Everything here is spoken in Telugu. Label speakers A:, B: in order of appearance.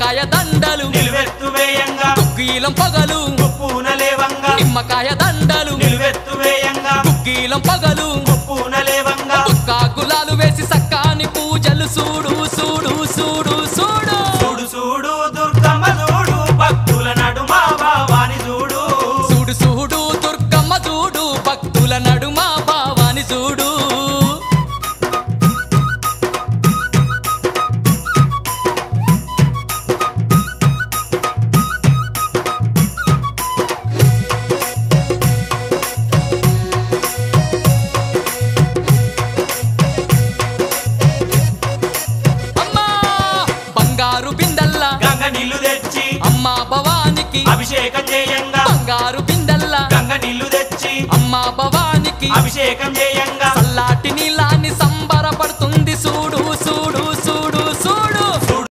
A: నిమ్మకాయ దండలు
B: నిలువెత్తు వేయంగా
A: కుక్కీలం పగలు
B: కుప్పూన లేవంగా
A: నిమ్మకాయ దండలు
B: నిలువెత్తు వేయంగా
A: కుక్కీలం పగలు
B: కుప్పూన లేవంగా
A: కుక్క గులాలు వేసి సక్కాని పూజలు చూడు చూడు చూడు చూడు
B: చూడు చూడు దుర్గమ్మ చూడు భక్తుల నడుమ భావాని చూడు
A: చూడు చూడు దుర్గమ్మ చూడు భక్తుల నడుమ భావాని చూడు అమ్మా బంగారు బిందెల్లా
B: గంగ నీళ్లు తెచ్చి
A: అమ్మా భవానికి
B: అభిషేకం చేయంగా
A: బంగారు బిందెల్లా
B: గంగ నీళ్లు తెచ్చి
A: అమ్మా భవానికి
B: అభిషేకం చేయంగా
A: చల్లాటి నీలాన్ని సంబరపడుతుంది చూడు చూడు